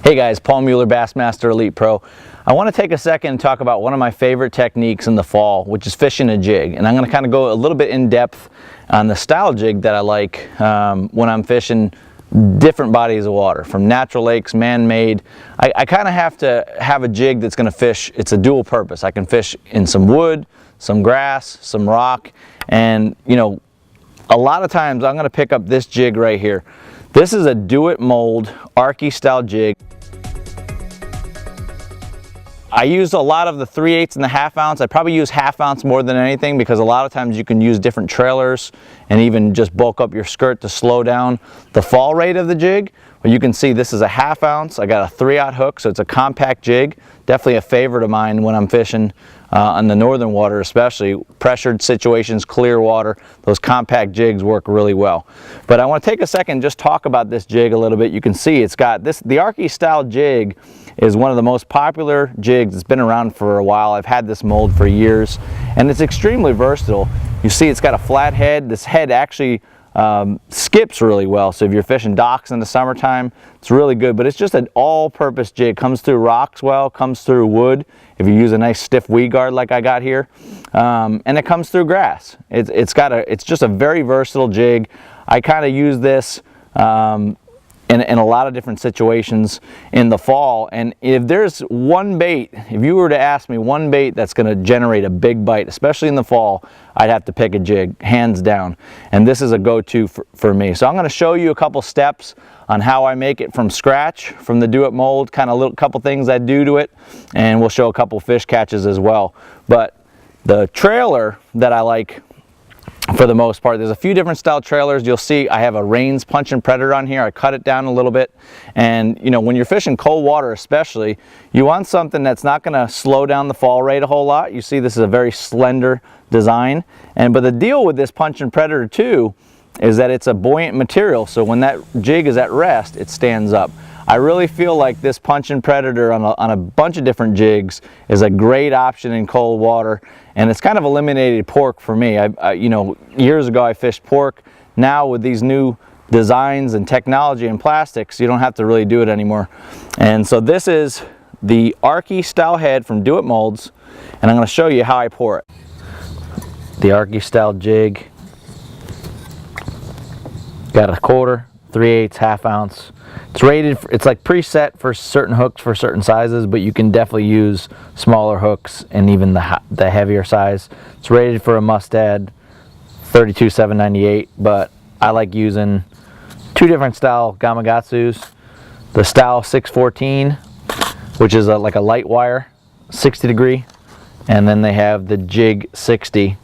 Hey guys, Paul Mueller, Bassmaster Elite Pro. I want to take a second and talk about one of my favorite techniques in the fall, which is fishing a jig. And I'm going to kind of go a little bit in depth on the style jig that I like when I'm fishing different bodies of water, from natural lakes, man-made. I kind of have to have a jig that's going to fish. It's a dual purpose. I can fish in some wood, some grass, some rock, and you know, a lot of times I'm going to pick up this jig right here. This is a do-it-mold arky style jig. I use a lot of the 3/8 and the 1/2 ounce. I probably use 1/2 ounce more than anything because a lot of times you can use different trailers and even just bulk up your skirt to slow down the fall rate of the jig. But you can see this is a 1/2 ounce. I got a 3/0 hook, so it's a compact jig. Definitely a favorite of mine when I'm fishing on the northern water, especially pressured situations, clear water. Those compact jigs work really well. But I want to take a second and just talk about this jig a little bit. You can see it's got this, the arky style jig is one of the most popular jigs. It's been around for a while. I've had this mold for years, and it's extremely versatile. You see it's got a flat head. This head actually skips really well, so if you're fishing docks in the summertime, it's really good. But it's just an all-purpose jig. Comes through rocks well, comes through wood if you use a nice stiff weed guard like I got here, and it comes through grass. It's just a very versatile jig. I kind of use this in a lot of different situations in the fall. And if there's one bait, if you were to ask me one bait that's going to generate a big bite, especially in the fall, I'd have to pick a jig, hands down. And this is a go-to for me. So I'm going to show you a couple steps on how I make it from scratch, from the do-it-mold, kind of a couple things I do to it, and we'll show a couple fish catches as well. But the trailer that I like, for the most part, there's a few different style trailers. You'll see I have a Rains Punch-and Predator on here. I cut it down a little bit, and you know, when you're fishing cold water especially, you want something that's not going to slow down the fall rate a whole lot. You see this is a very slender design, but the deal with this Punch-and Predator too is that it's a buoyant material, so when that jig is at rest, it stands up. I really feel like this Punch-and Predator on a bunch of different jigs is a great option in cold water, and it's kind of eliminated pork for me. You know, years ago I fished pork. Now with these new designs and technology and plastics, you don't have to really do it anymore. And so this is the arky style head from Do It Molds, and I'm going to show you how I pour it. The arky style jig, got a 1/4, 3/8, 1/2 ounce. It's rated, it's like preset for certain hooks for certain sizes, but you can definitely use smaller hooks and even the heavier size. It's rated for a mustad, 32/798, but I like using two different style Gamakatsus. The style 614, which is like a light wire, 60 degree, and then they have the Jig 60,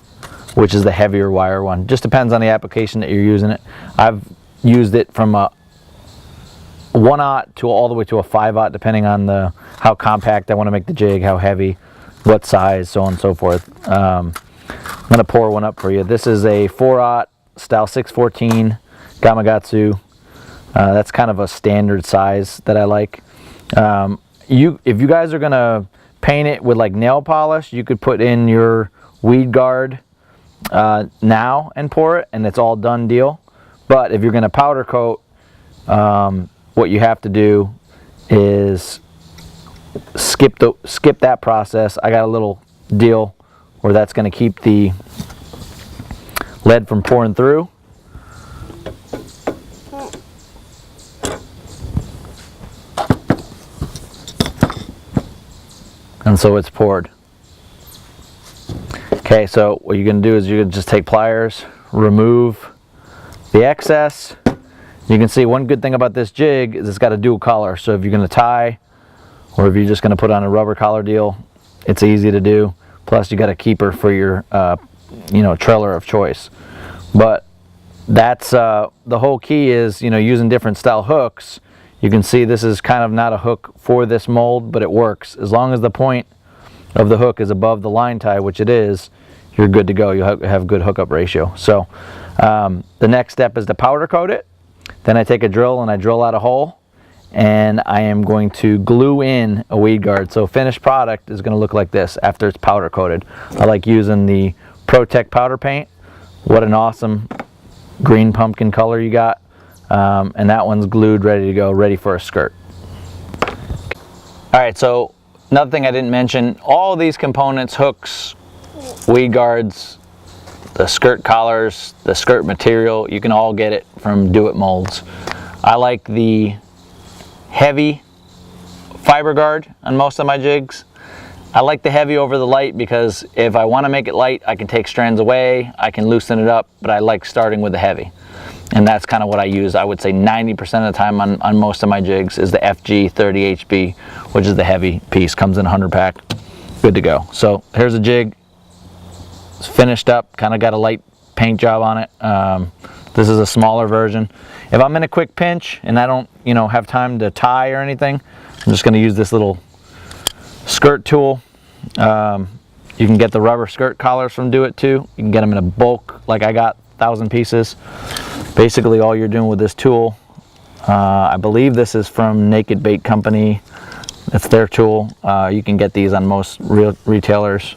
which is the heavier wire one. Just depends on the application that you're using it. I've used it from a 1/0 to all the way to a 5/0, depending on how compact I want to make the jig, how heavy, what size, so on and so forth. I'm going to pour one up for you. This is a 4/0 style 614 Gamakatsu. That's kind of a standard size that I like. If you guys are going to paint it with like nail polish, you could put in your weed guard now and pour it, and it's all done deal. But if you're going to powder coat, what you have to do is skip that process. I got a little deal where that's going to keep the lead from pouring through. And so it's poured. Okay, so what you're going to do is you're going to just take pliers, remove the excess. You can see one good thing about this jig is it's got a dual collar, so if you're going to tie or if you're just going to put on a rubber collar deal, it's easy to do. Plus you got a keeper for your you know, trailer of choice. But that's the whole key is, you know, using different style hooks. You can see this is kind of not a hook for this mold, but it works. As long as the point of the hook is above the line tie, which it is, you're good to go. You'll have good hookup ratio. So the next step is to powder coat it. Then I take a drill and I drill out a hole, and I am going to glue in a weed guard. So finished product is going to look like this after it's powder coated. I like using the Protect powder paint. What an awesome green pumpkin color you got. And that one's glued, ready to go, ready for a skirt. All right, so another thing I didn't mention, all of these components, hooks, weed guards, the skirt collars, the skirt material, you can all get it from Do It Molds. I like the heavy fiber guard on most of my jigs. I like the heavy over the light because if I want to make it light, I can take strands away, I can loosen it up, but I like starting with the heavy. And that's kind of what I use. I would say 90% of the time on most of my jigs is the FG 30HB, which is the heavy piece. Comes in a 100 pack, good to go. So here's a jig, it's finished up, kind of got a light paint job on it. This is a smaller version. If I'm in a quick pinch and I don't, have time to tie or anything, I'm just going to use this little skirt tool. You can get the rubber skirt collars from Do It too. You can get them in a bulk, like I got 1,000 pieces. Basically all you're doing with this tool, I believe this is from Naked Bait Company. It's their tool. You can get these on most retailers.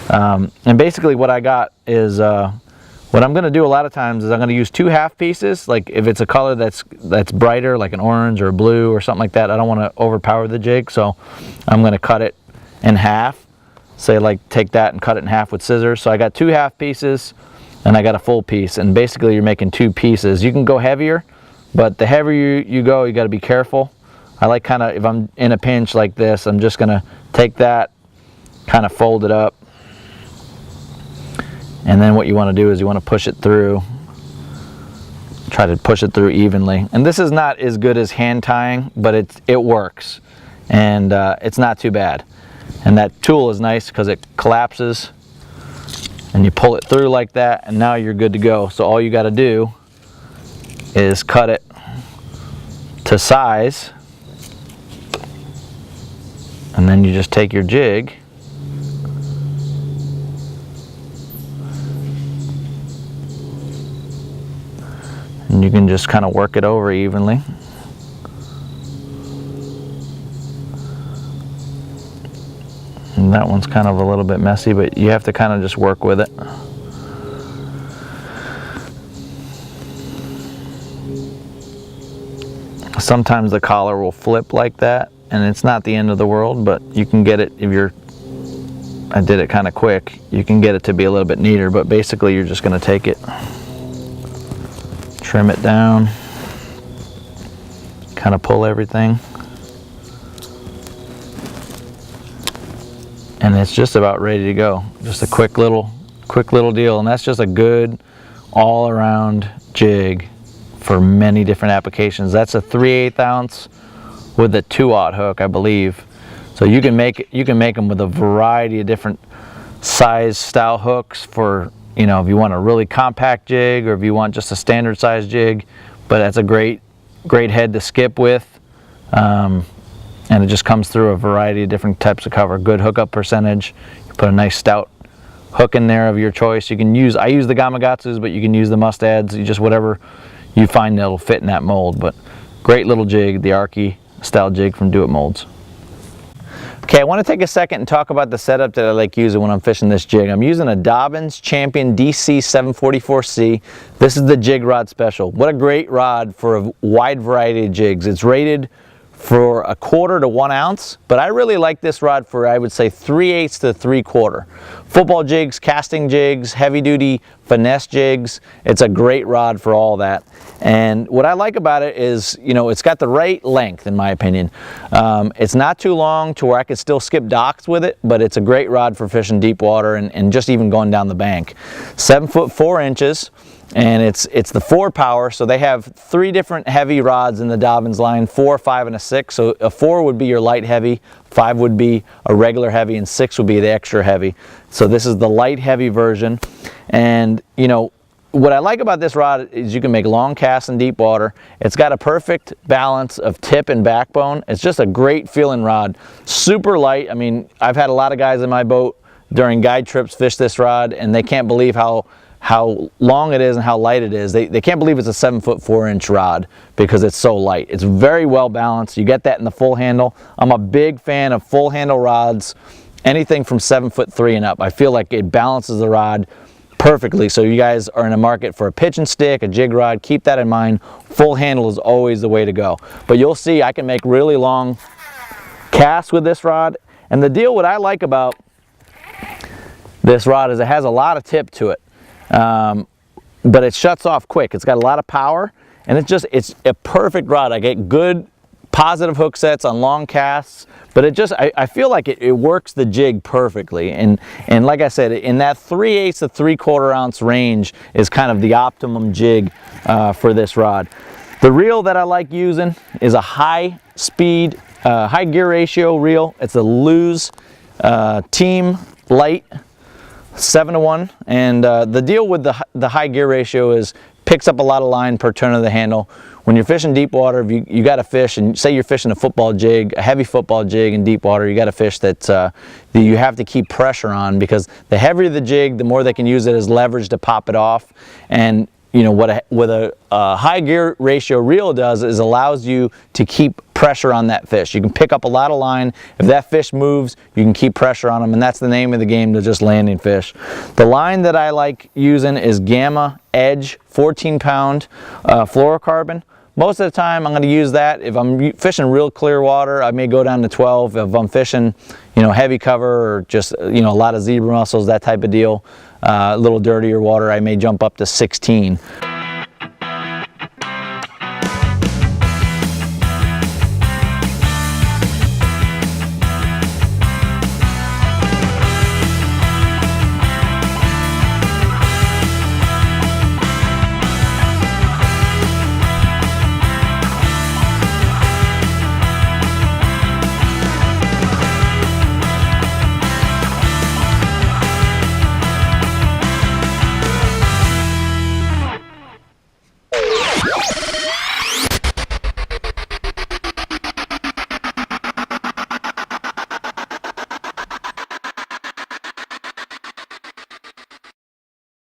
And basically what I got is, what I'm going to do a lot of times is I'm going to use 2 half pieces. Like if it's a color that's brighter, like an orange or a blue or something like that, I don't want to overpower the jig, so I'm going to cut it in half. Say like take that and cut it in half with scissors. So I got 2 half pieces and I got a full piece, and basically you're making 2 pieces. You can go heavier, but the heavier you go, you got to be careful. I like kind of, if I'm in a pinch like this, I'm just going to take that, kind of fold it up. And then what you want to do is you want to push it through, try to push it through evenly. And this is not as good as hand tying, but it works. And it's not too bad. And that tool is nice because it collapses and you pull it through like that, and now you're good to go. So all you got to do is cut it to size, and then you just take your jig and you can just kind of work it over evenly. And that one's kind of a little bit messy, but you have to kind of just work with it. Sometimes the collar will flip like that, and it's not the end of the world, but you can get it if I did it kind of quick, you can get it to be a little bit neater, but basically you're just going to take it, trim it down, kind of pull everything, and it's just about ready to go. Just a quick little deal, and that's just a good all-around jig for many different applications. That's a 3/8 ounce with a 2/0 hook, I believe. So you can make them with a variety of different size style hooks for, if you want a really compact jig or if you want just a standard size jig. But that's a great head to skip with, and it just comes through a variety of different types of cover. Good hookup percentage. You put a nice stout hook in there of your choice. You can use, I use the Gamakatsus, but you can use the Mustads. You just whatever you find that'll fit in that mold. But great little jig, the Arky style jig from Do It Molds. Okay, I want to take a second and talk about the setup that I like using when I'm fishing this jig. I'm using a Dobyns Champion DC 744C. This is the Jig Rod Special. What a great rod for a wide variety of jigs. It's rated for 1/4 to 1 ounce, but I really like this rod for, I would say, 3/8 to 3/4. Football jigs, casting jigs, heavy duty finesse jigs. It's a great rod for all that. And what I like about it is, it's got the right length, in my opinion. It's not too long to where I could still skip docks with it, but it's a great rod for fishing deep water and just even going down the bank. 7 foot 4 inches. And it's the 4 power, so they have 3 different heavy rods in the Dobyns line, 4, 5, and a 6. So a 4 would be your light heavy, 5 would be a regular heavy, and 6 would be the extra heavy. So this is the light heavy version. And what I like about this rod is you can make long casts in deep water. It's got a perfect balance of tip and backbone. It's just a great feeling rod. Super light. I mean, I've had a lot of guys in my boat during guide trips fish this rod, and they can't believe how long it is and how light it is. They can't believe it's a 7 foot 4 inch rod because it's so light. It's very well balanced. You get that in the full handle. I'm a big fan of full handle rods, anything from 7 foot 3 and up. I feel like it balances the rod perfectly. So you guys are in a market for a pitch and stick, a jig rod, keep that in mind. Full handle is always the way to go. But you'll see I can make really long cast with this rod. And the deal what I like about this rod is it has a lot of tip to it, but it shuts off quick. It's got a lot of power, and it's a perfect rod. I get good positive hook sets on long casts, but I feel like it works the jig perfectly. And like I said, in that 3/8 to 3/4 ounce range is kind of the optimum jig for this rod. The reel that I like using is a high speed, high gear ratio reel. It's a Lew's Team Light 7-to-1, and the deal with the high gear ratio is picks up a lot of line per turn of the handle. When you're fishing deep water, if you got to fish, and say you're fishing a football jig, a heavy football jig in deep water, you got to fish that you have to keep pressure on, because the heavier the jig, the more they can use it as leverage to pop it off. And you know what a high gear ratio reel does is allows you to keep pressure on that fish. You can pick up a lot of line. If that fish moves, you can keep pressure on them, and that's the name of the game, to just landing fish. The line that I like using is Gamma Edge 14-pound fluorocarbon. Most of the time I'm going to use that. If I'm fishing real clear water, I may go down to 12. If I'm fishing, you know, heavy cover or just, you know, a lot of zebra mussels, that type of deal, a little dirtier water, I may jump up to 16.